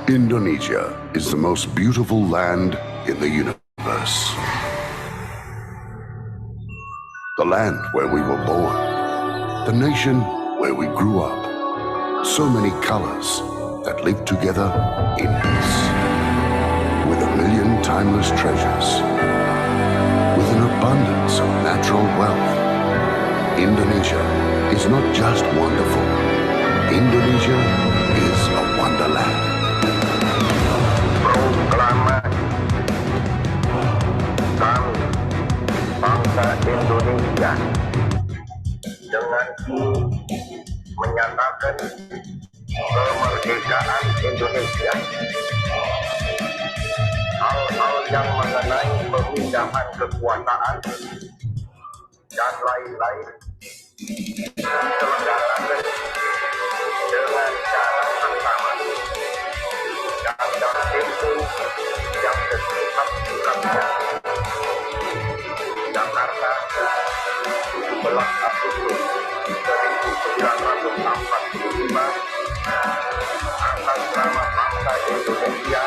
Indonesia is the most beautiful land in the universe. The land where we were born. The nation where we grew up. So many colors that live together in peace. With a million timeless treasures. With an abundance of natural wealth. Indonesia is not just wonderful. Indonesia is a wonderland. Kami, bangsa Indonesia, dengan menyatakan kemerdekaan Indonesia. Hal-hal yang mengenai pemindahan kekuasaan dan lain-lain diselenggarakan dengan cara yang sama dan dalam tempo yang sesingkat-singkatnya. Jakarta, 17 Agustus 1945, atas nama bangsa Indonesia,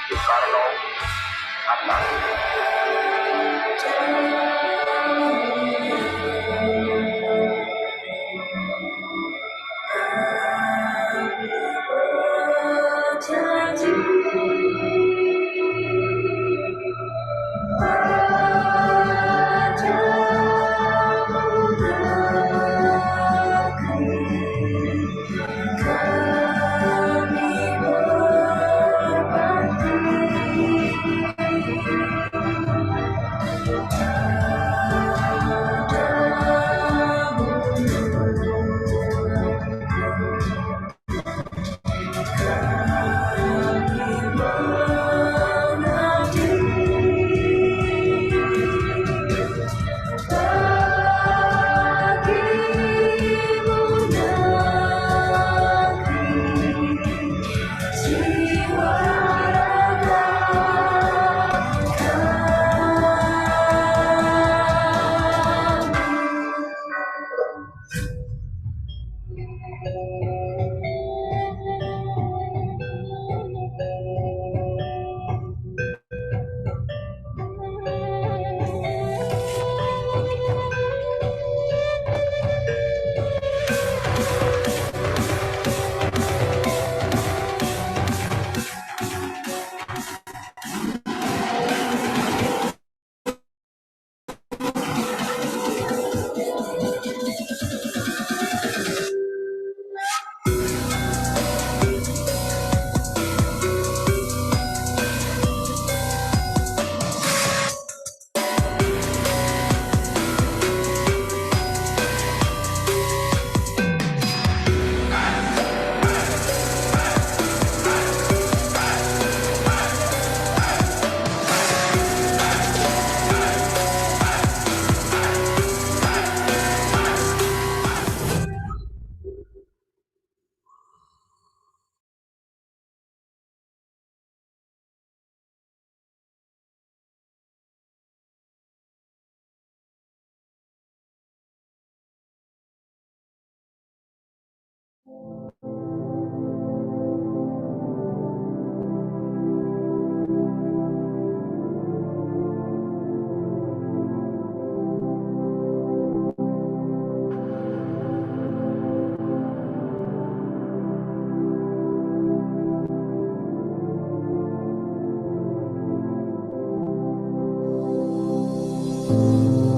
Soekarno Hatta.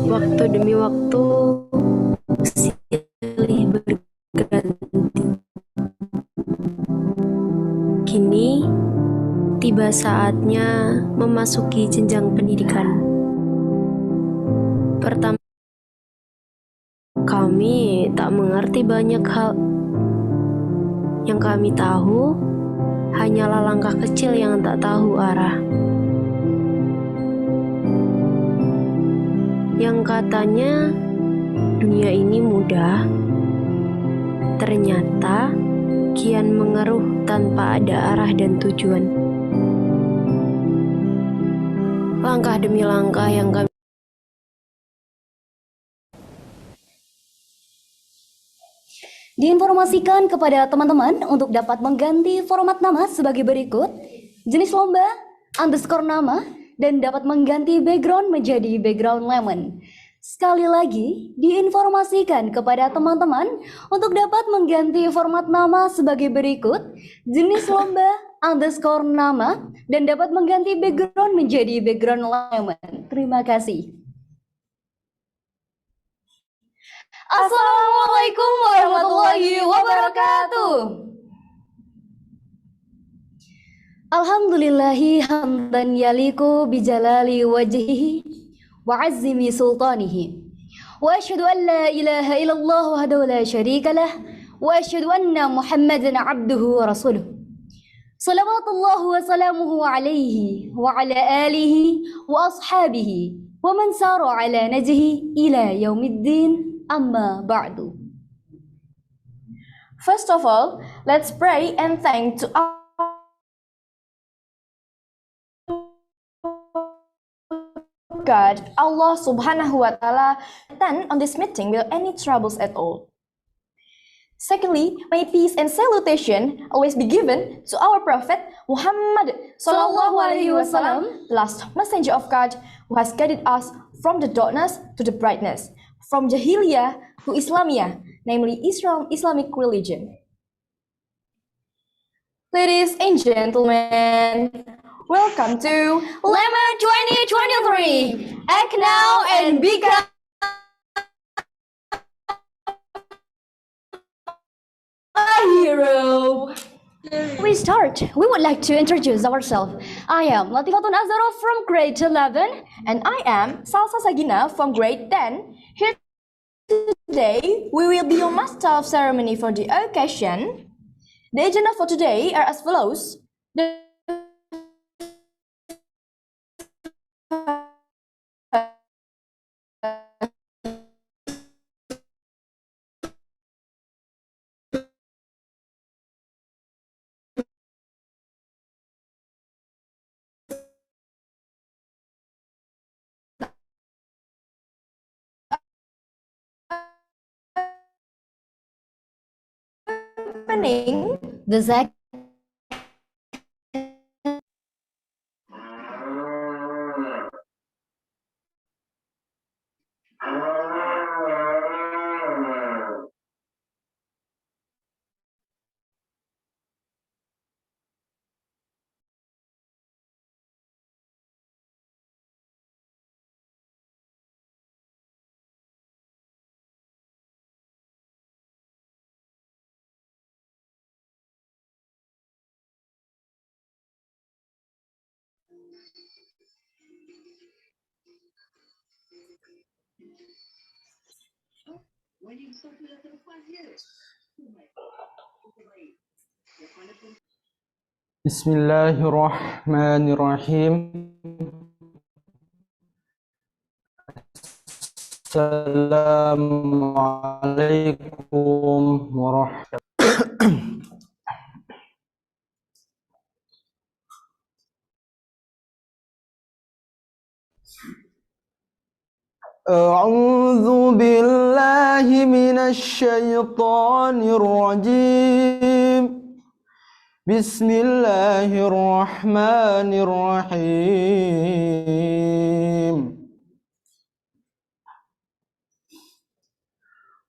Waktu demi waktu silih berganti. Kini tiba saatnya memasuki jenjang pendidikan. Pertama, kami tak mengerti banyak hal. Yang kami tahu hanyalah langkah kecil yang tak tahu arah. Yang katanya dunia ini mudah, ternyata kian mengeruh tanpa ada arah dan tujuan. Langkah demi langkah yang kami Diinformasikan kepada teman-teman untuk dapat mengganti format nama sebagai berikut: jenis lomba, underscore nama, dan dapat mengganti background menjadi background lemon. Sekali lagi, diinformasikan kepada teman-teman untuk dapat mengganti format nama sebagai berikut: jenis lomba, underscore nama, dan dapat mengganti background menjadi background lemon. Terima kasih. Assalamualaikum warahmatullahi wabarakatuh. Alhamdulillahi hamdan yaliku bijalali wajhihi wa azimi sultanihi. Wa asyhadu an la ilaha illallah wahdahu la syarika lah wa asyhadu anna Muhammadan abduhu wa rasuluh. Salawatullah wa salamuhu alaihi wa ala alihi wa ashabihi wa man sara ala najhi ila yaumiddin. Amma ba'du. First of all, let's pray and thank to God, Allah subhanahu wa ta'ala, then on this meeting without any troubles at all. Secondly, may peace and salutation always be given to our Prophet Muhammad sallallahu alaihi wasallam, last messenger of God, who has guided us from the darkness to the brightness, from Jahiliyah to Islamiyah, namely Islamic religion. Ladies and gentlemen, welcome to Lemon 2023. Act now and become a hero. We start. We would like to introduce ourselves. I am Latifatun Azharov from grade 11. And I am Salsa Sagina from grade 10. Here today, we will be your master of ceremony for the occasion. The agenda for today are as follows. The opening, The Zach. Bismillahirrahmanirrahim. Assalamualaikum warahmatullahi. A'udzu billahi minasy syaithanir rajim. Bismillahirrahmanirrahim.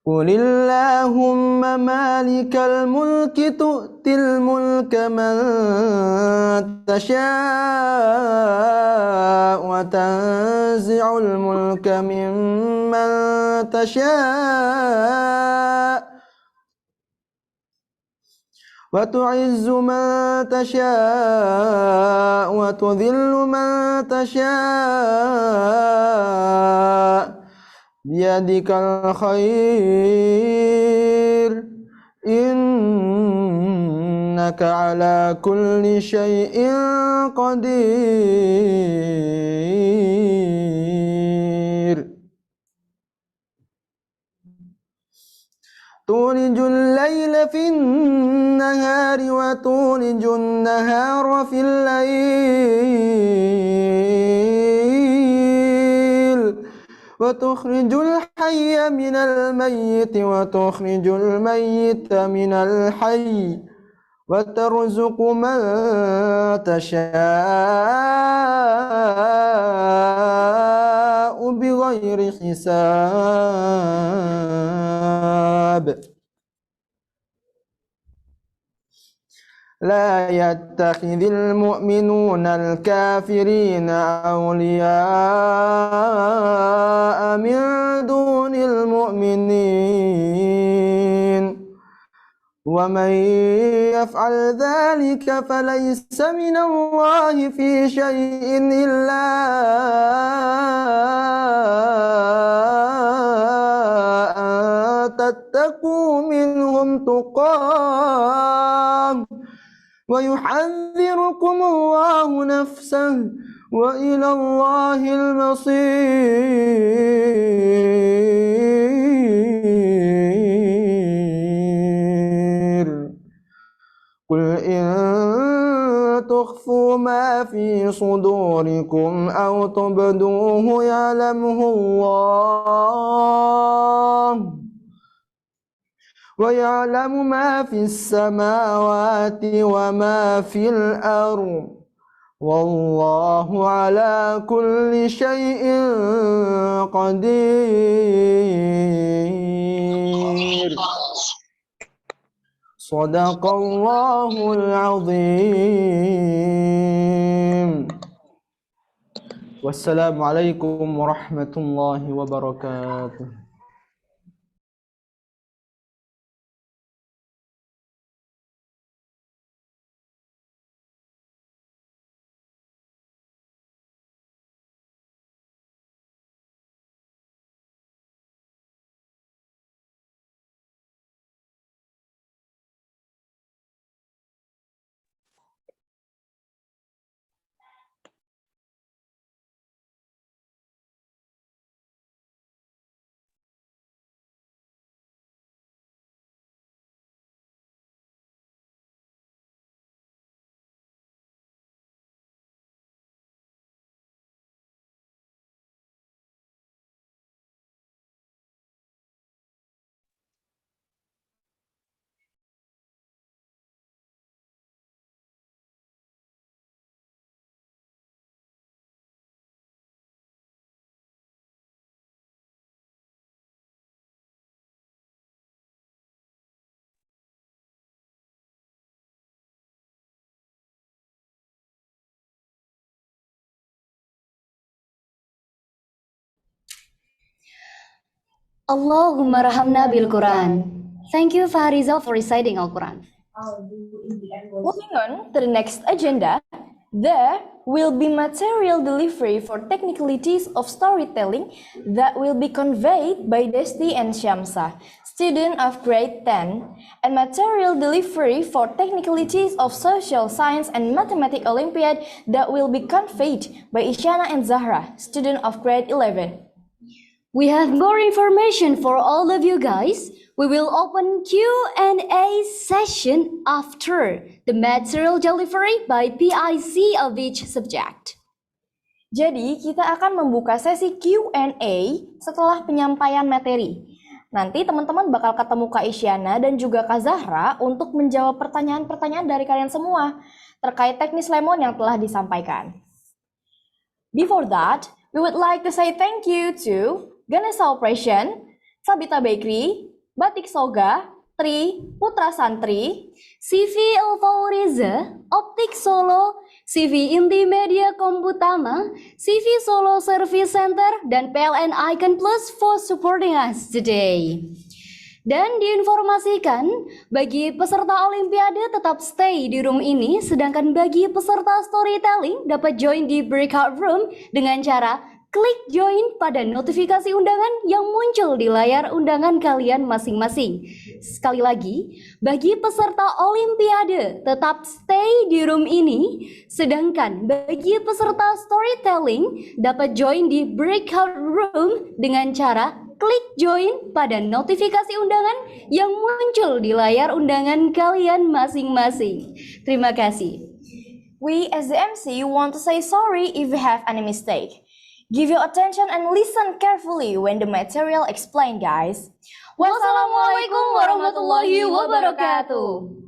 Qulillahumma malikal mulki tu'til mulka man tasha' wa tanzi'ul mulka mimman tasha' wa tu'izzu man tasha' wa tudhillu man tasha' biyadikal khair innaka ala kulli syai'in qadir. Tulijul layla fin nahari wa tulijun nahara fil layl وتخرج الحي من الميت وتخرج الميت من الحي وترزق من تشاء بغير حساب لا يتخذ المؤمنون الكافرين أولياء من دون المؤمنين ومن يفعل ذلك فليس من الله في شيء إلا أن تتقوا منهم تقاه ويحذركم الله نفسه وإلى الله المصير قل إن تخفوا ما في صدوركم أو تبدوه يعلمه الله ويعلم ما في السماوات وما في الأرض والله على كل شيء قدير صدق الله العظيم والسلام عليكم ورحمة الله وبركاته. Allahumma rahamna bil Quran. Thank you Fahriza for reciting Al-Quran. Moving on to the next agenda, there will be material delivery for technicalities of storytelling that will be conveyed by Desti and Shamsa, student of grade 10, and material delivery for technicalities of social science and mathematics Olympiad that will be conveyed by Isyana and Zahra, student of grade 11. We have more information for all of you guys. We will open Q&A session after the material delivery by PIC of each subject. Jadi, kita akan membuka sesi Q&A setelah penyampaian materi. Nanti teman-teman bakal ketemu Kak Isyana dan juga Kak Zahra untuk menjawab pertanyaan-pertanyaan dari kalian semua terkait teknis lemon yang telah disampaikan. Before that, we would like to say thank you to Ganesha Operation, Sabita Bakery, Batik Soga, Tri, Putra Santri, CV Alfauriza, Optik Solo, CV Inti Media Komputama, CV Solo Service Center, dan PLN Icon Plus for supporting us today. Dan diinformasikan, bagi peserta Olimpiade tetap stay di room ini, sedangkan bagi peserta storytelling dapat join di breakout room dengan cara klik join pada notifikasi undangan yang muncul di layar undangan kalian masing-masing. Sekali lagi, bagi peserta Olimpiade tetap stay di room ini, sedangkan bagi peserta storytelling dapat join di breakout room dengan cara klik join pada notifikasi undangan yang muncul di layar undangan kalian masing-masing. Terima kasih. We as the MC want to say sorry if we have any mistake. Give your attention and listen carefully when the material explained, guys. Wassalamualaikum warahmatullahi wabarakatuh.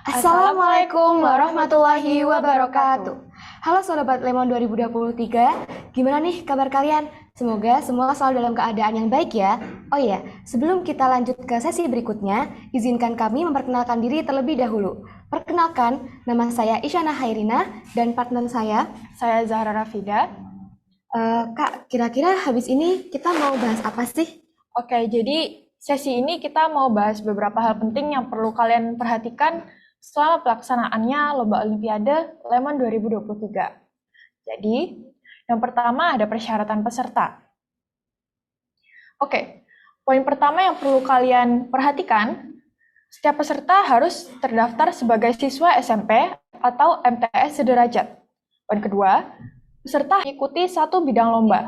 Assalamualaikum warahmatullahi wabarakatuh. Halo Sobat Lemon 2023, gimana nih kabar kalian? Semoga semua selalu dalam keadaan yang baik ya. Oh iya, sebelum kita lanjut ke sesi berikutnya, izinkan kami memperkenalkan diri terlebih dahulu. Perkenalkan, nama saya Isyana Hairina dan partner saya Zahra Rafida. Kak, kira-kira habis ini kita mau bahas apa sih? Oke, jadi sesi ini kita mau bahas beberapa hal penting yang perlu kalian perhatikan selama pelaksanaannya Lomba Olimpiade Lemon 2023. Jadi, yang pertama ada persyaratan peserta. Oke, poin pertama yang perlu kalian perhatikan, setiap peserta harus terdaftar sebagai siswa SMP atau MTS sederajat. Poin kedua, peserta mengikuti satu bidang lomba.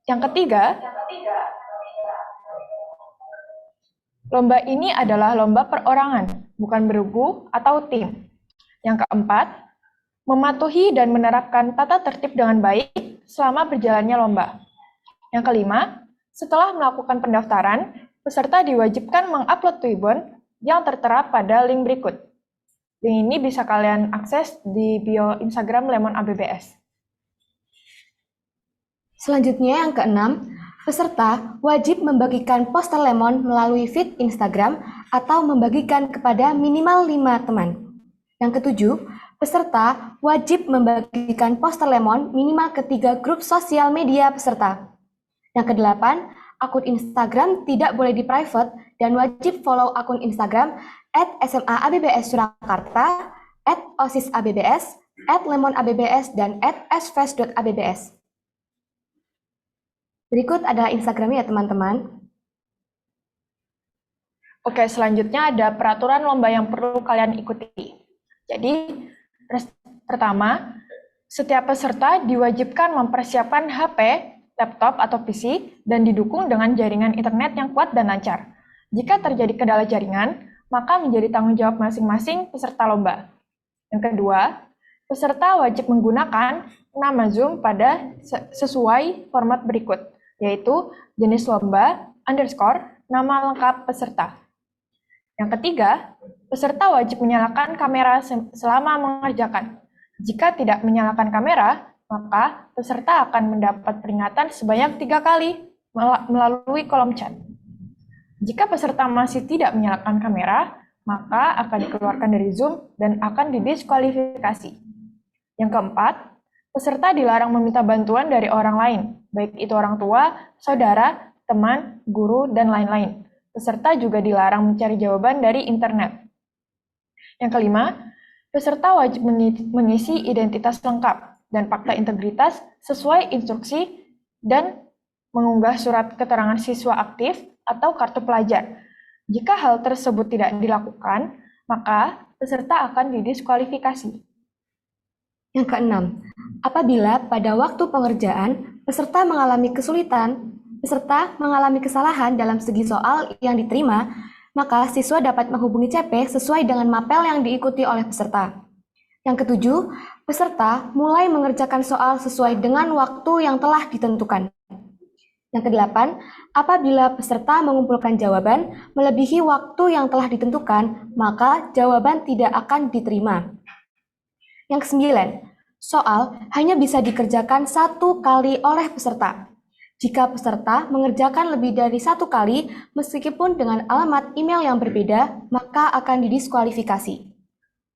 Yang ketiga, lomba ini adalah lomba perorangan, bukan bergu atau tim. Yang keempat, mematuhi dan menerapkan tata tertib dengan baik selama berjalannya lomba. Yang kelima, setelah melakukan pendaftaran, peserta diwajibkan mengupload Twibbon yang tertera pada link berikut. Link ini bisa kalian akses di bio Instagram Lemon ABBS. Selanjutnya yang keenam, peserta wajib membagikan poster Lemon melalui feed Instagram atau membagikan kepada minimal 5 teman. Yang ketujuh, peserta wajib membagikan poster Lemon minimal ke 3 grup sosial media peserta. Yang kedelapan, akun Instagram tidak boleh di-private dan wajib follow akun Instagram @SMAABBS-Surakarta, @OSISABBS, @LemonABBS, dan @sfest.abbs. Berikut adalah Instagramnya ya teman-teman. Oke, selanjutnya ada peraturan lomba yang perlu kalian ikuti. Jadi, pertama, setiap peserta diwajibkan mempersiapkan HP, laptop, atau PC dan didukung dengan jaringan internet yang kuat dan lancar. Jika terjadi kendala jaringan, maka menjadi tanggung jawab masing-masing peserta lomba. Yang kedua, peserta wajib menggunakan nama Zoom pada sesuai format berikut, yaitu jenis lomba, _, nama lengkap peserta. Yang ketiga, peserta wajib menyalakan kamera selama mengerjakan. Jika tidak menyalakan kamera, maka peserta akan mendapat peringatan sebanyak 3 kali melalui kolom chat. Jika peserta masih tidak menyalakan kamera, maka akan dikeluarkan dari Zoom dan akan didiskualifikasi. Yang keempat, peserta dilarang meminta bantuan dari orang lain, baik itu orang tua, saudara, teman, guru, dan lain-lain. Peserta juga dilarang mencari jawaban dari internet. Yang kelima, peserta wajib mengisi identitas lengkap dan fakta integritas sesuai instruksi dan mengunggah surat keterangan siswa aktif atau kartu pelajar. Jika hal tersebut tidak dilakukan, maka peserta akan didiskualifikasi. Yang keenam, apabila pada waktu pengerjaan peserta mengalami kesulitan, peserta mengalami kesalahan dalam segi soal yang diterima, maka siswa dapat menghubungi CP sesuai dengan mapel yang diikuti oleh peserta. Yang ketujuh, peserta mulai mengerjakan soal sesuai dengan waktu yang telah ditentukan. Yang kedelapan, apabila peserta mengumpulkan jawaban melebihi waktu yang telah ditentukan, maka jawaban tidak akan diterima. Yang kesembilan, soal hanya bisa dikerjakan 1 kali oleh peserta. Jika peserta mengerjakan lebih dari 1 kali, meskipun dengan alamat email yang berbeda, maka akan didiskualifikasi.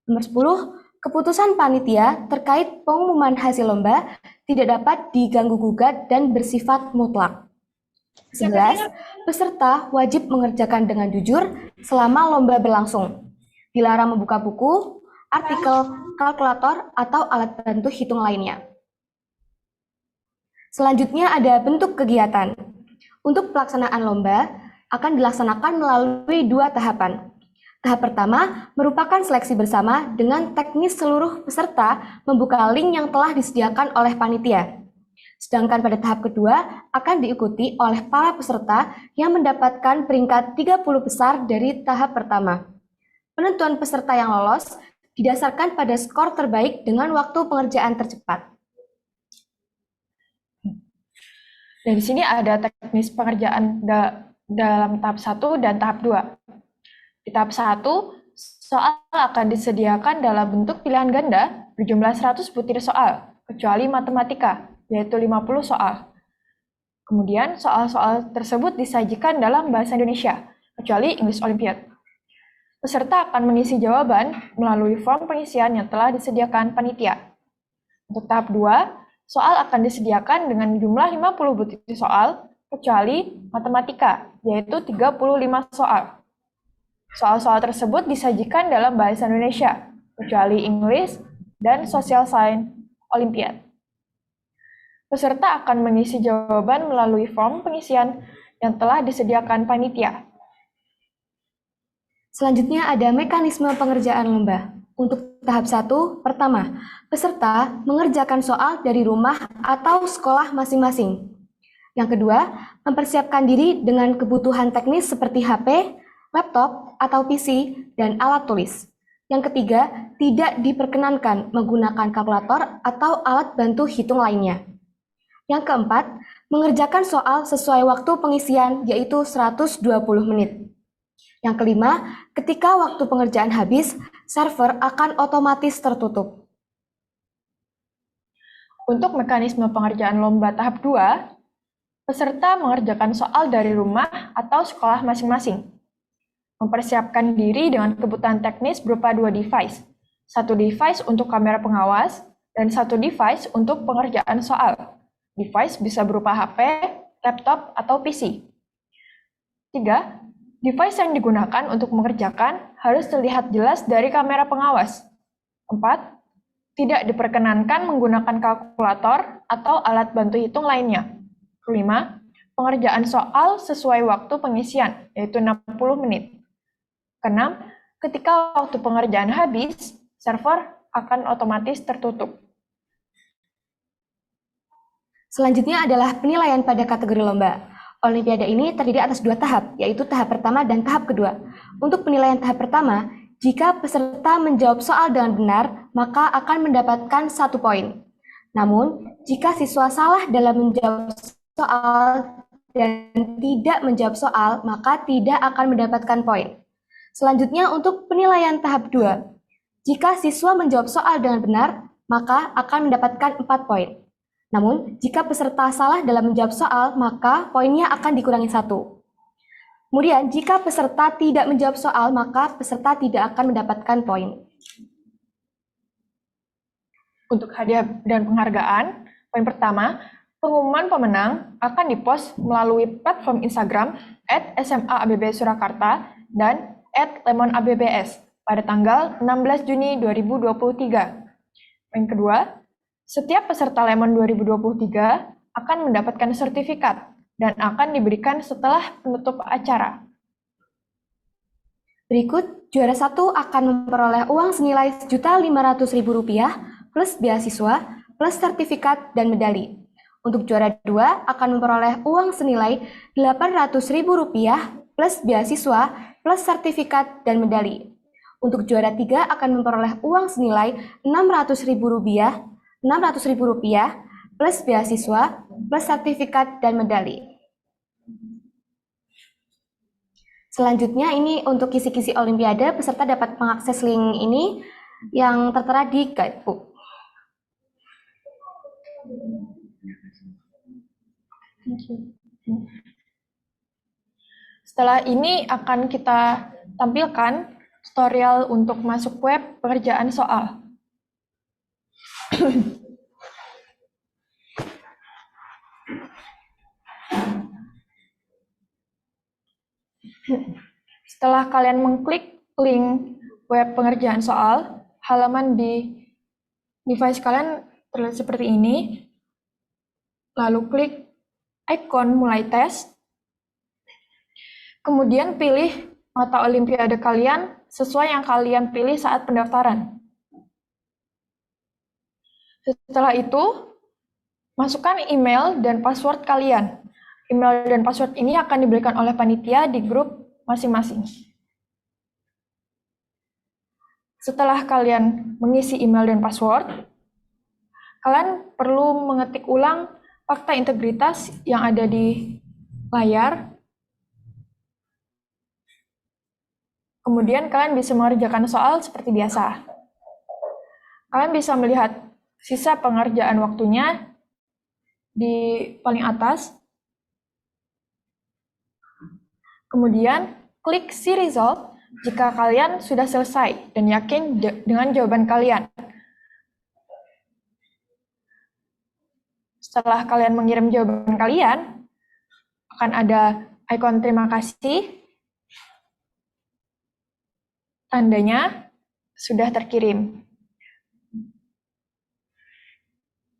Nomor 10, keputusan panitia terkait pengumuman hasil lomba tidak dapat diganggu-gugat dan bersifat mutlak. 11, peserta wajib mengerjakan dengan jujur selama lomba berlangsung. Dilarang membuka buku, artikel, kalkulator, atau alat bantu hitung lainnya. Selanjutnya ada bentuk kegiatan. Untuk pelaksanaan lomba akan dilaksanakan melalui 2 tahapan. Tahap pertama merupakan seleksi bersama dengan teknis seluruh peserta membuka link yang telah disediakan oleh panitia. Sedangkan pada tahap kedua akan diikuti oleh para peserta yang mendapatkan peringkat 30 besar dari tahap pertama. Penentuan peserta yang lolos didasarkan pada skor terbaik dengan waktu pengerjaan tercepat. Dan di sini ada teknis pengerjaan dalam tahap 1 dan tahap 2. Di tahap 1, soal akan disediakan dalam bentuk pilihan ganda berjumlah 100 butir soal, kecuali matematika, yaitu 50 soal. Kemudian, soal-soal tersebut disajikan dalam bahasa Indonesia, kecuali English Olympiad. Peserta akan mengisi jawaban melalui form pengisian yang telah disediakan panitia. Untuk tahap 2, soal akan disediakan dengan jumlah 50 butir soal, kecuali matematika, yaitu 35 soal. Soal-soal tersebut disajikan dalam bahasa Indonesia, kecuali English dan Social Science Olympiad. Peserta akan mengisi jawaban melalui form pengisian yang telah disediakan panitia. Selanjutnya ada mekanisme pengerjaan lomba. Untuk tahap 1, pertama, peserta mengerjakan soal dari rumah atau sekolah masing-masing. Yang kedua, mempersiapkan diri dengan kebutuhan teknis seperti HP, laptop, atau PC, dan alat tulis. Yang ketiga, tidak diperkenankan menggunakan kalkulator atau alat bantu hitung lainnya. Yang keempat, mengerjakan soal sesuai waktu pengisian, yaitu 120 menit. Yang kelima, ketika waktu pengerjaan habis, server akan otomatis tertutup. Untuk mekanisme pengerjaan lomba tahap 2, peserta mengerjakan soal dari rumah atau sekolah masing-masing. Mempersiapkan diri dengan kebutuhan teknis berupa 2 device. Satu device untuk kamera pengawas, dan satu device untuk pengerjaan soal. Device bisa berupa HP, laptop, atau PC. 3. Device yang digunakan untuk mengerjakan harus terlihat jelas dari kamera pengawas. 4. Tidak diperkenankan menggunakan kalkulator atau alat bantu hitung lainnya. 5. Pengerjaan soal sesuai waktu pengisian, yaitu 60 menit. 6. Ketika waktu pengerjaan habis, server akan otomatis tertutup. Selanjutnya adalah penilaian pada kategori lomba. Olimpiade ini terdiri atas 2 tahap, yaitu tahap pertama dan tahap kedua. Untuk penilaian tahap pertama, jika peserta menjawab soal dengan benar, maka akan mendapatkan 1 poin. Namun, jika siswa salah dalam menjawab soal dan tidak menjawab soal, maka tidak akan mendapatkan poin. Selanjutnya untuk penilaian tahap 2. Jika siswa menjawab soal dengan benar, maka akan mendapatkan 4 poin. Namun, jika peserta salah dalam menjawab soal, maka poinnya akan dikurangi 1. Kemudian, jika peserta tidak menjawab soal, maka peserta tidak akan mendapatkan poin. Untuk hadiah dan penghargaan, poin pertama, pengumuman pemenang akan dipost melalui platform Instagram @SMA-ABB-Surakarta dan @LemonABBS pada tanggal 16 Juni 2023. Poin kedua, setiap peserta Lemon 2023 akan mendapatkan sertifikat dan akan diberikan setelah penutup acara. Berikut, juara 1 akan memperoleh uang senilai Rp1.500.000 plus beasiswa, plus sertifikat dan medali. Untuk juara 2 akan memperoleh uang senilai Rp800.000 plus beasiswa, plus sertifikat dan medali. Untuk juara 3 akan memperoleh uang senilai Rp600.000 plus beasiswa, plus sertifikat dan medali. Selanjutnya ini untuk kisi-kisi Olimpiade, peserta dapat mengakses link ini yang tertera di guidebook. Setelah ini akan kita tampilkan tutorial untuk masuk web pengerjaan soal. Setelah kalian mengklik link web pengerjaan soal, halaman di device kalian terlihat seperti ini. Lalu klik ikon mulai tes. Kemudian pilih mata olimpiade kalian sesuai yang kalian pilih saat pendaftaran. Setelah itu, masukkan email dan password kalian. Email dan password ini akan diberikan oleh panitia di grup masing-masing. Setelah kalian mengisi email dan password, kalian perlu mengetik ulang fakta integritas yang ada di layar. Kemudian kalian bisa mengerjakan soal seperti biasa. Kalian bisa melihat sisa pengerjaan waktunya di paling atas. Kemudian klik See Result jika kalian sudah selesai dan yakin dengan jawaban kalian. Setelah kalian mengirim jawaban kalian, akan ada ikon terima kasih, tandanya sudah terkirim.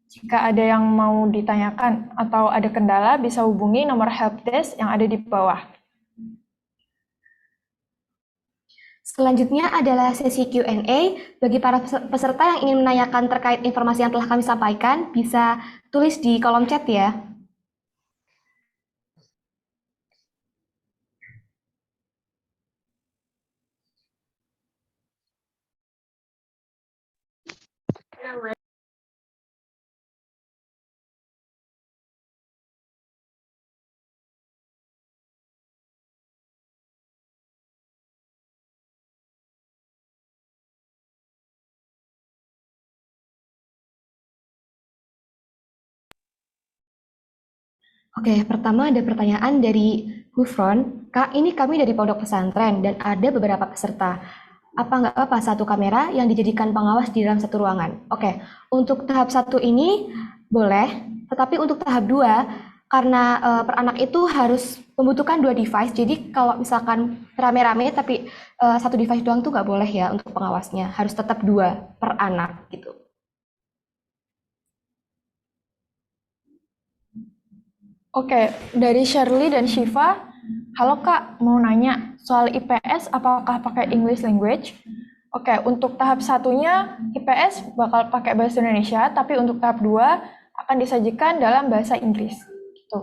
Jika ada yang mau ditanyakan atau ada kendala, bisa hubungi nomor helpdesk yang ada di bawah. Selanjutnya adalah sesi Q&A. Bagi para peserta yang ingin menanyakan terkait informasi yang telah kami sampaikan, bisa tulis di kolom chat ya. Oke, pertama ada pertanyaan dari Hufron. Kak, ini kami dari pondok pesantren dan ada beberapa peserta. Apa nggak apa satu kamera yang dijadikan pengawas di dalam satu ruangan? Oke, untuk tahap 1 ini boleh, tetapi untuk tahap 2, karena per anak itu harus membutuhkan 2 device, jadi kalau misalkan rame-rame tapi 1 device doang tuh nggak boleh ya untuk pengawasnya, harus tetap 2 per anak gitu. Oke, dari Shirley dan Shiva, halo Kak, mau nanya soal IPS apakah pakai English language? Oke, untuk tahap 1-nya IPS bakal pakai bahasa Indonesia, tapi untuk tahap 2 akan disajikan dalam bahasa Inggris. Gitu.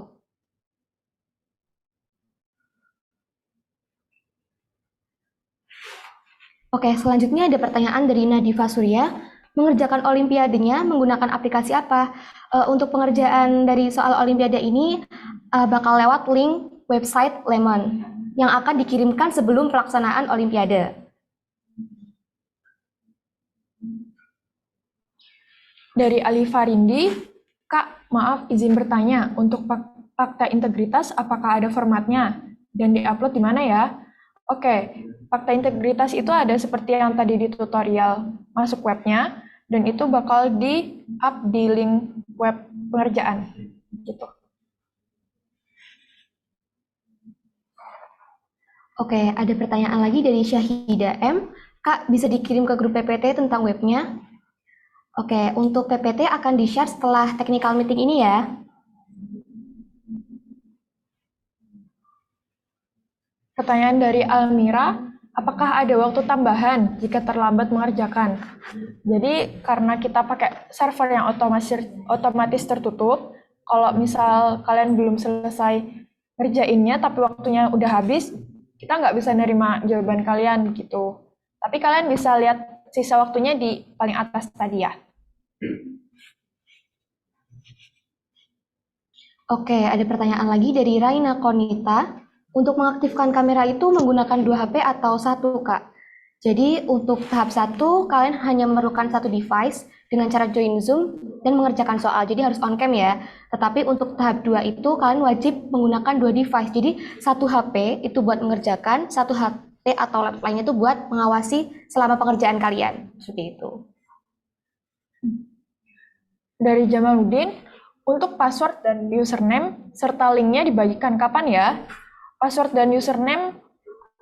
Oke, selanjutnya ada pertanyaan dari Nadifa Surya. Mengerjakan olimpiadenya menggunakan aplikasi apa? Untuk pengerjaan dari soal olimpiade ini bakal lewat link website Lemon yang akan dikirimkan sebelum pelaksanaan olimpiade. Dari Ali Farindi, Kak, maaf izin bertanya, untuk fakta integritas apakah ada formatnya dan diupload di mana ya? Oke, fakta integritas itu ada seperti yang tadi di tutorial, masuk webnya, dan itu bakal di-up di link web pengerjaan. Gitu. Oke, ada pertanyaan lagi dari Syahida M. Kak, bisa dikirim ke grup PPT tentang webnya? Oke, untuk PPT akan di-share setelah technical meeting ini ya. Pertanyaan dari Almira, apakah ada waktu tambahan jika terlambat mengerjakan? Jadi karena kita pakai server yang otomatis tertutup, kalau misal kalian belum selesai ngerjainnya tapi waktunya udah habis, kita nggak bisa nerima jawaban kalian gitu. Tapi kalian bisa lihat sisa waktunya di paling atas tadi ya. Oke, ada pertanyaan lagi dari Raina Konita. Untuk mengaktifkan kamera itu menggunakan 2 HP atau 1, Kak? Jadi untuk tahap 1, kalian hanya memerlukan 1 device dengan cara join Zoom dan mengerjakan soal. Jadi harus on cam ya. Tetapi untuk tahap 2 itu kalian wajib menggunakan 2 device. Jadi 1 HP itu buat mengerjakan, 1 HP atau laptop lainnya itu buat mengawasi selama pengerjaan kalian. Seperti itu. Dari Jamaluddin, untuk password dan username serta linknya dibagikan kapan ya? Password dan username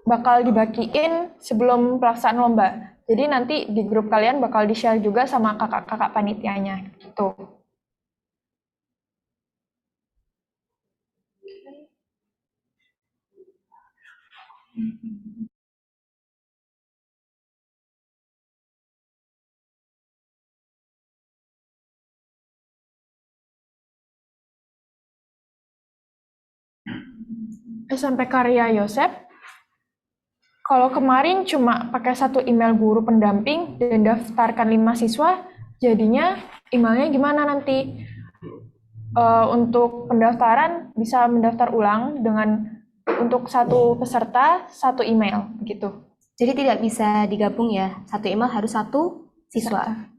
bakal dibagiin sebelum pelaksanaan lomba. Jadi nanti di grup kalian bakal di-share juga sama kakak-kakak panitianya gitu. SMP Karya Yosep, kalau kemarin cuma pakai 1 email guru pendamping dan daftarkan 5 siswa, jadinya emailnya gimana nanti? Untuk pendaftaran bisa mendaftar ulang dengan untuk 1 peserta 1 email, begitu. Jadi tidak bisa digabung ya. Satu email harus satu siswa.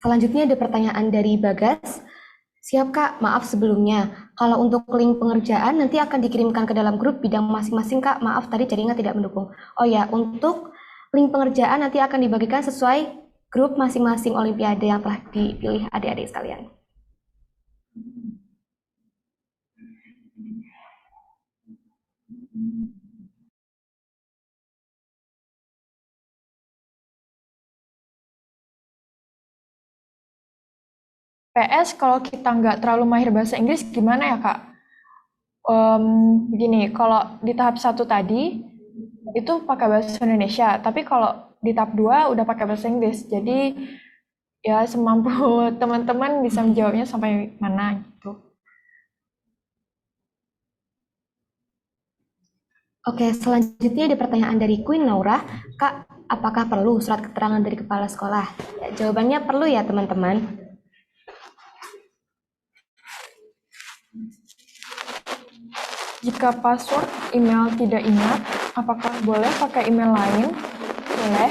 Selanjutnya ada pertanyaan dari Bagas. Siap Kak, maaf sebelumnya. Kalau untuk link pengerjaan nanti akan dikirimkan ke dalam grup bidang masing-masing Kak. Maaf tadi jaringan tidak mendukung. Oh ya, untuk link pengerjaan nanti akan dibagikan sesuai grup masing-masing olimpiade yang telah dipilih adik-adik sekalian. PS, kalau kita nggak terlalu mahir bahasa Inggris, gimana ya, Kak? Begini, kalau di tahap 1 tadi, itu pakai bahasa Indonesia, tapi kalau di tahap 2 udah pakai bahasa Inggris. Jadi, ya semampu teman-teman bisa menjawabnya sampai mana, gitu. Oke, selanjutnya ada pertanyaan dari Queen Naura. Kak, apakah perlu surat keterangan dari kepala sekolah? Ya, jawabannya perlu ya teman-teman. Jika password email tidak ingat, apakah boleh pakai email lain? Boleh,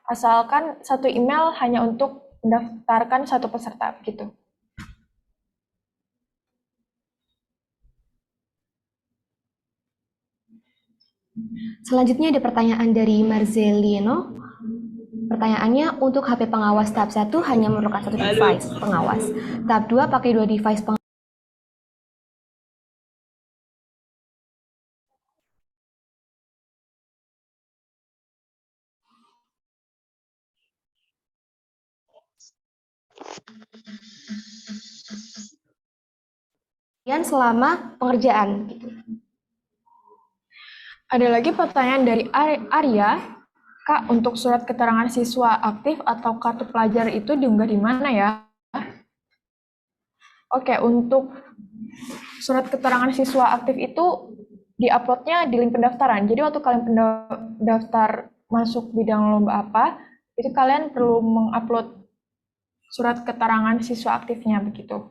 asalkan satu email hanya untuk mendaftarkan satu peserta, gitu. Selanjutnya ada pertanyaan dari Marzelino. Pertanyaannya, untuk HP pengawas tahap 1 hanya memerlukan satu device pengawas. Tahap 2 pakai 2 device pengawas. Selama pengerjaan gitu. Ada lagi pertanyaan dari Arya, Kak, untuk surat keterangan siswa aktif atau kartu pelajar itu diunggah di mana ya? Oke, untuk surat keterangan siswa aktif itu diuploadnya di link pendaftaran. Jadi waktu kalian pendaftar masuk bidang lomba apa, itu kalian perlu mengupload surat keterangan siswa aktifnya begitu.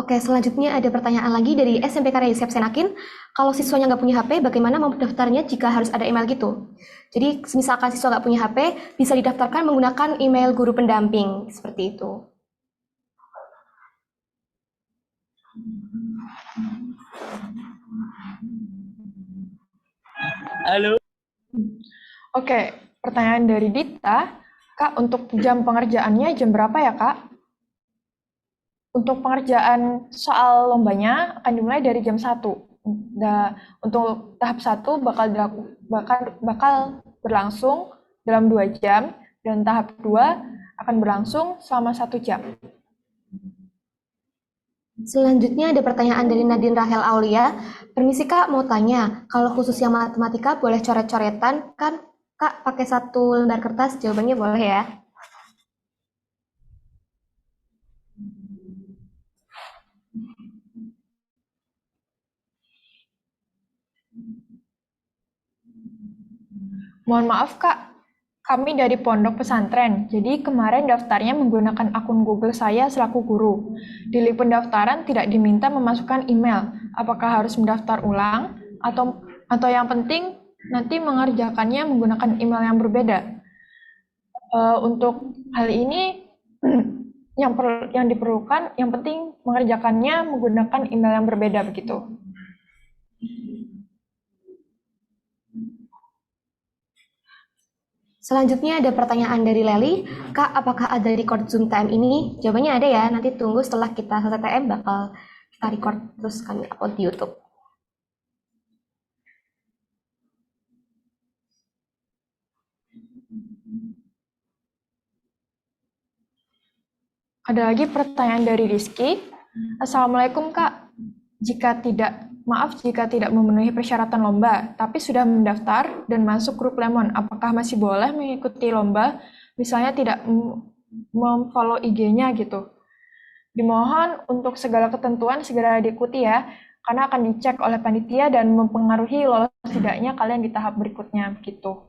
Oke, selanjutnya ada pertanyaan lagi dari SMP Karya Yusuf Senakin. Kalau siswanya nggak punya HP, bagaimana mendaftarnya jika harus ada email gitu? Jadi, misalkan siswa nggak punya HP, bisa didaftarkan menggunakan email guru pendamping, seperti itu. Halo. Oke, pertanyaan dari Dita, Kak, untuk jam pengerjaannya jam berapa ya, Kak? Untuk pengerjaan soal lombanya akan dimulai dari jam 1. Untuk tahap 1 bakal berlangsung dalam 2 jam, dan tahap 2 akan berlangsung selama 1 jam. Selanjutnya ada pertanyaan dari Nadine Rahel Aulia. Permisi Kak, mau tanya, kalau khusus yang matematika boleh coret-coretan kan Kak pakai satu lembar kertas? Jawabannya boleh ya. Mohon maaf Kak, kami dari pondok pesantren, jadi kemarin daftarnya menggunakan akun Google saya selaku guru. Di link pendaftaran tidak diminta memasukkan email. Apakah harus mendaftar ulang? Atau yang penting nanti mengerjakannya menggunakan email yang berbeda? Untuk hal ini, yang diperlukan, yang penting mengerjakannya menggunakan email yang berbeda begitu. Selanjutnya ada pertanyaan dari Leli. Kak, apakah ada record Zoom time ini? Jawabannya ada ya, nanti tunggu setelah kita selesai TM bakal kita record terus kami upload di YouTube. Ada lagi pertanyaan dari Rizky. Assalamualaikum Kak. Jika tidak memenuhi persyaratan lomba, tapi sudah mendaftar dan masuk grup Lemon, apakah masih boleh mengikuti lomba? Misalnya tidak memfollow IG-nya gitu. Dimohon untuk segala ketentuan segera diikuti ya, karena akan dicek oleh panitia dan mempengaruhi lolos tidaknya kalian di tahap berikutnya gitu.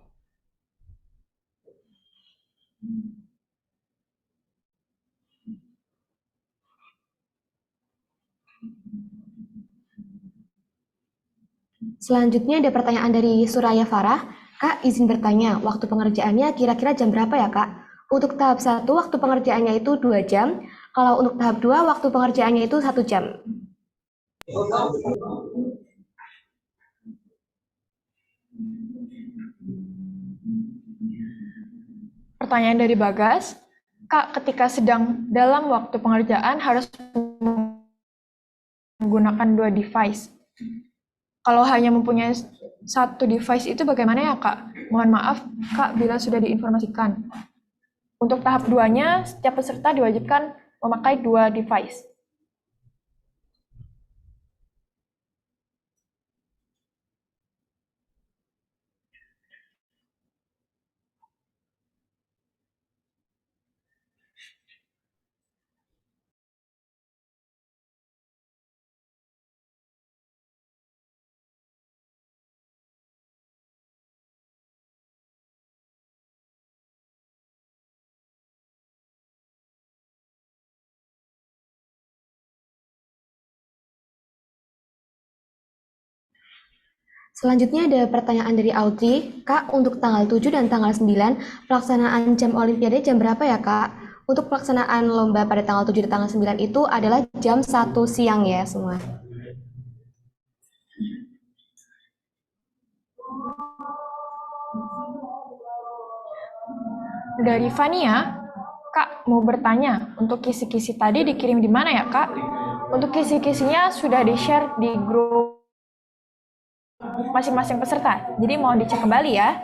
Selanjutnya ada pertanyaan dari Suraya Farah. Kak, izin bertanya, waktu pengerjaannya kira-kira jam berapa ya, Kak? Untuk tahap 1, waktu pengerjaannya itu 2 jam. Kalau untuk tahap 2, waktu pengerjaannya itu 1 jam. Pertanyaan dari Bagas. Kak, ketika sedang dalam waktu pengerjaan harus menggunakan 2 device. Kalau hanya mempunyai 1 device itu bagaimana ya, Kak? Mohon maaf, Kak, bila sudah diinformasikan. Untuk tahap 2-nya, setiap peserta diwajibkan memakai 2 device. Selanjutnya ada pertanyaan dari Audrey. Kak, untuk tanggal 7 dan tanggal 9, pelaksanaan jam Olimpiade jam berapa ya, Kak? Untuk pelaksanaan lomba pada tanggal 7 dan tanggal 9 itu adalah jam 1 siang ya semua. Dari Fania, Kak mau bertanya, untuk kisi-kisi tadi dikirim di mana ya, Kak? Untuk kisi-kisinya sudah di-share di grup masing-masing peserta, jadi mohon dicek kembali ya.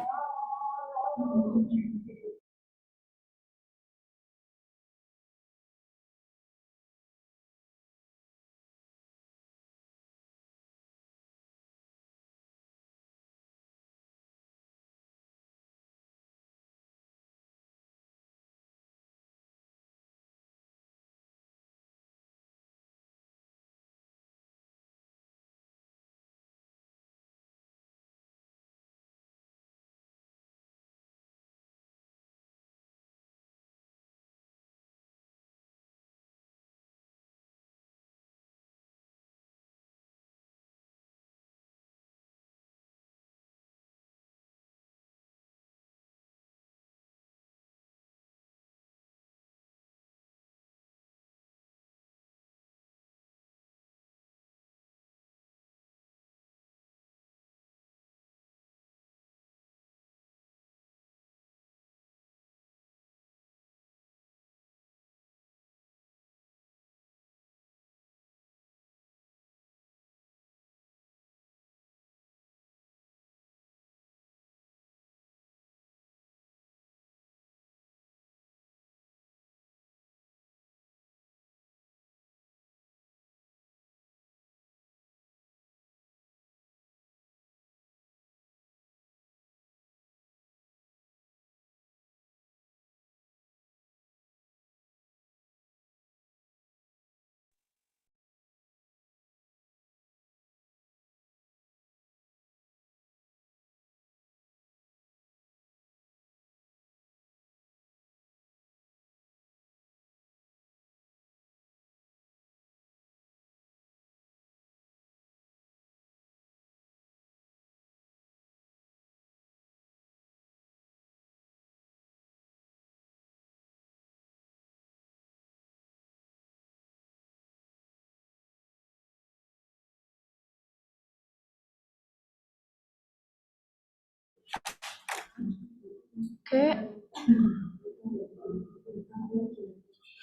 Oke.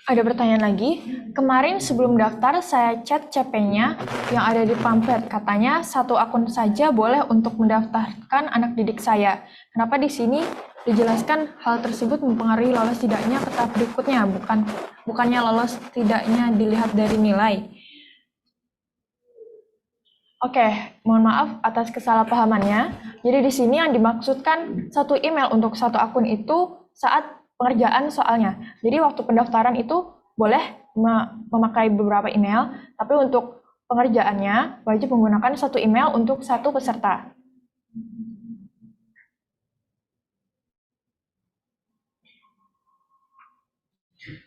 Ada pertanyaan lagi. Kemarin sebelum daftar saya chat CP-nya yang ada di pamflet. Katanya 1 akun saja boleh untuk mendaftarkan anak didik saya. Kenapa di sini dijelaskan hal tersebut mempengaruhi lolos tidaknya ke tahap berikutnya, bukannya lolos tidaknya dilihat dari nilai. Oke, mohon maaf atas kesalahpahamannya. Jadi di sini yang dimaksudkan satu email untuk satu akun itu saat pengerjaan soalnya. Jadi waktu pendaftaran itu boleh memakai beberapa email, tapi untuk pengerjaannya wajib menggunakan satu email untuk satu peserta.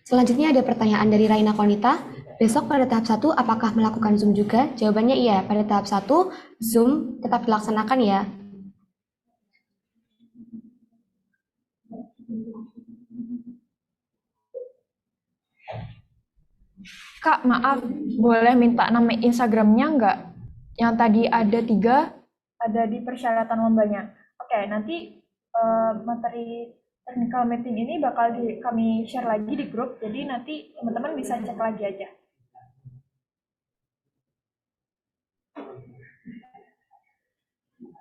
Selanjutnya ada pertanyaan dari Raina Konita. Besok pada tahap 1 apakah melakukan Zoom juga? Jawabannya iya, pada tahap 1 Zoom tetap dilaksanakan ya. Kak, maaf, boleh minta nama Instagramnya nggak? Yang tadi ada 3, ada di persyaratan lombanya. Oke, nanti materi technical meeting ini bakal kami share lagi di grup, jadi nanti teman-teman bisa cek lagi aja.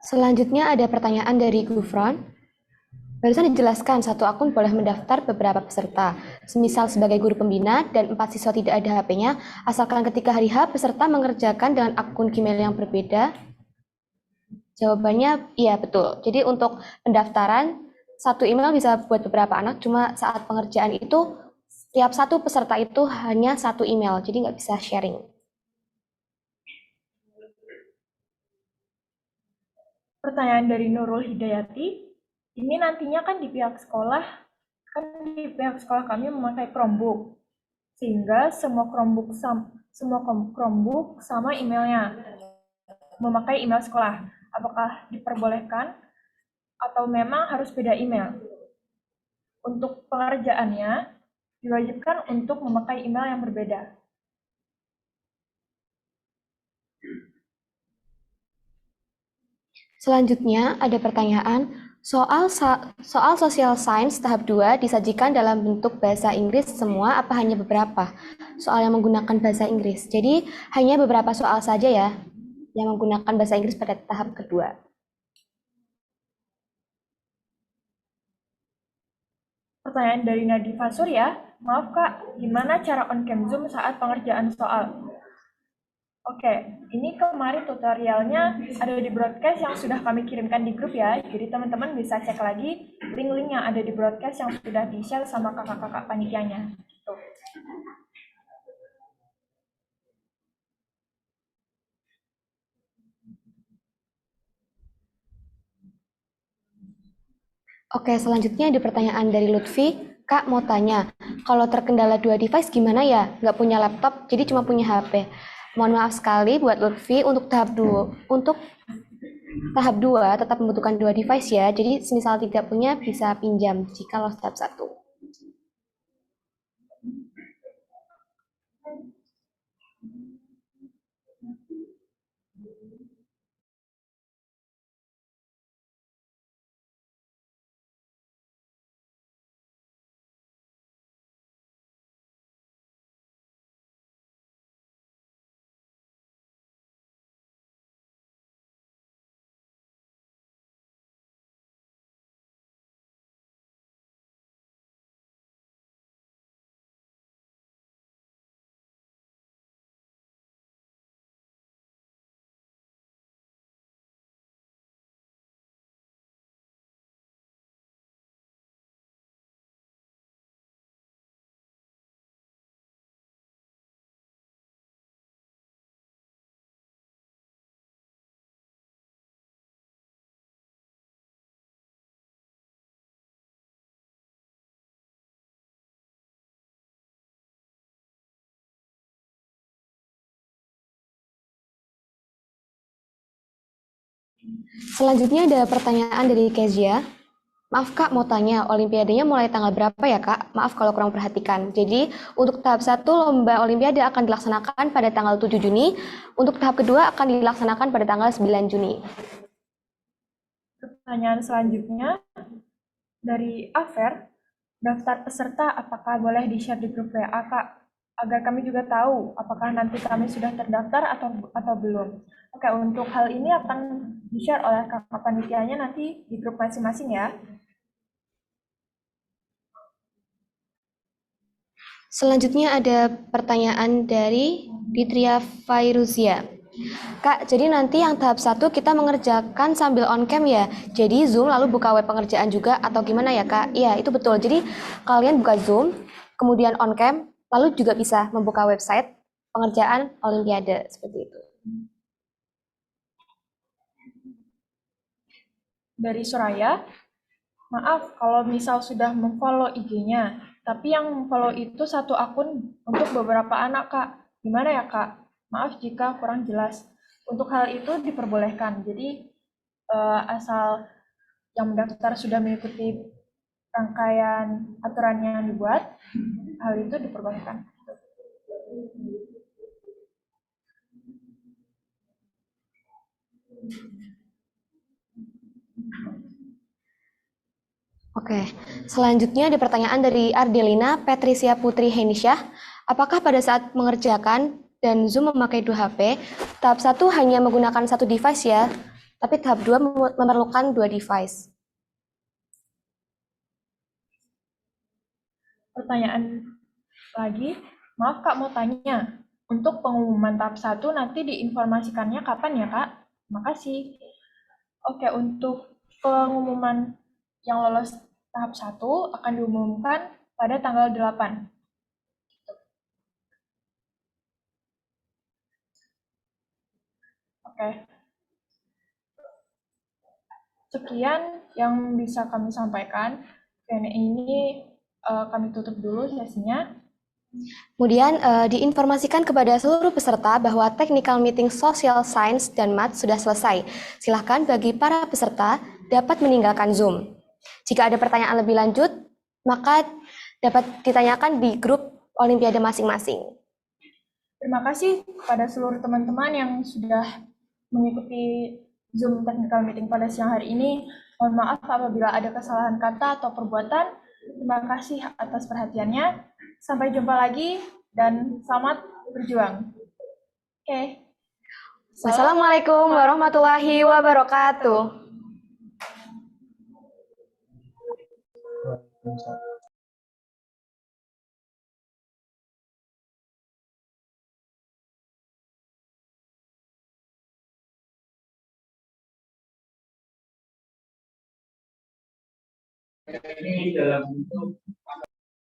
Selanjutnya ada pertanyaan dari Gufron. Barusan dijelaskan satu akun boleh mendaftar beberapa peserta, semisal sebagai guru pembina dan 4 siswa tidak ada HP-nya, asalkan ketika hari H peserta mengerjakan dengan akun Gmail yang berbeda. Jawabannya iya betul. Jadi untuk pendaftaran satu email bisa buat beberapa anak, cuma saat pengerjaan itu setiap satu peserta itu hanya satu email, jadi nggak bisa sharing. Pertanyaan dari Nurul Hidayati, ini nantinya kan di pihak sekolah kami memakai Chromebook, sehingga semua Chromebook sama emailnya, memakai email sekolah. Apakah diperbolehkan atau memang harus beda email? Untuk pengerjaannya diwajibkan untuk memakai email yang berbeda. Selanjutnya ada pertanyaan, soal social science tahap 2 disajikan dalam bentuk bahasa Inggris semua apa hanya beberapa soal yang menggunakan bahasa Inggris? Jadi hanya beberapa soal saja ya yang menggunakan bahasa Inggris pada tahap kedua. Pertanyaan dari Nadifa Surya, maaf Kak, gimana cara on-cam Zoom saat pengerjaan soal? Oke, ini kemarin tutorialnya ada di broadcast yang sudah kami kirimkan di grup ya, jadi teman-teman bisa cek lagi link-link yang ada di broadcast yang sudah di-share sama kakak-kakak panitianya. Tuh. Oke, selanjutnya ada pertanyaan dari Lutfi. Kak mau tanya, kalau terkendala 2 device gimana ya? Nggak punya laptop, jadi cuma punya HP. Mohon maaf sekali buat Lutfi, untuk tahap 2 tetap membutuhkan 2 device ya. Jadi semisal tidak punya bisa pinjam jika lolos tahap 1. Selanjutnya ada pertanyaan dari Kezia. Maaf Kak, mau tanya, Olimpiadanya mulai tanggal berapa ya Kak? Maaf kalau kurang perhatikan. Jadi untuk tahap 1 lomba Olimpiade akan dilaksanakan pada tanggal 7 Juni. Untuk tahap kedua akan dilaksanakan pada tanggal 9 Juni. Pertanyaan selanjutnya dari Afer, daftar peserta apakah boleh di-share di grup WA Kak? Agar kami juga tahu apakah nanti kami sudah terdaftar atau belum. Oke, untuk hal ini akan di-share oleh kakak panitianya nanti di grup masing-masing ya. Selanjutnya ada pertanyaan dari Ditria Fairuzia. Kak, jadi nanti yang tahap 1 kita mengerjakan sambil on cam ya? Jadi Zoom lalu buka web pengerjaan juga atau gimana ya Kak? Iya, itu betul. Jadi kalian buka Zoom, kemudian on cam, lalu juga bisa membuka website pengerjaan Olimpiade, seperti itu. Dari Soraya, maaf kalau misal sudah memfollow IG-nya, tapi yang follow itu satu akun untuk beberapa anak, Kak. Gimana ya, Kak? Maaf jika kurang jelas. Untuk hal itu diperbolehkan. Jadi, asal yang mendaftar sudah mengikuti rangkaian aturan yang dibuat, hal itu diperbolehkan. Oke, selanjutnya ada pertanyaan dari Ardelina Patricia Putri Henisyah. Apakah pada saat mengerjakan dan Zoom memakai 2 HP, tahap 1 hanya menggunakan 1 device ya, tapi tahap 2 memerlukan 2 device? Pertanyaan lagi, maaf Kak mau tanya, untuk pengumuman tahap 1 nanti diinformasikannya kapan ya Kak? Makasih. Oke, untuk pengumuman yang lolos tahap 1 akan diumumkan pada tanggal 8. Oke. Sekian yang bisa kami sampaikan. Q&A ini kami tutup dulu sesinya. Kemudian diinformasikan kepada seluruh peserta bahwa technical meeting social science dan math sudah selesai. Silahkan bagi para peserta dapat meninggalkan Zoom. Jika ada pertanyaan lebih lanjut, maka dapat ditanyakan di grup Olimpiade masing-masing. Terima kasih kepada seluruh teman-teman yang sudah mengikuti Zoom technical meeting pada siang hari ini. Mohon maaf apabila ada kesalahan kata atau perbuatan. Terima kasih atas perhatiannya. Sampai jumpa lagi dan selamat berjuang. Oke. Wassalamualaikum warahmatullahi wabarakatuh. Ini dalam bentuk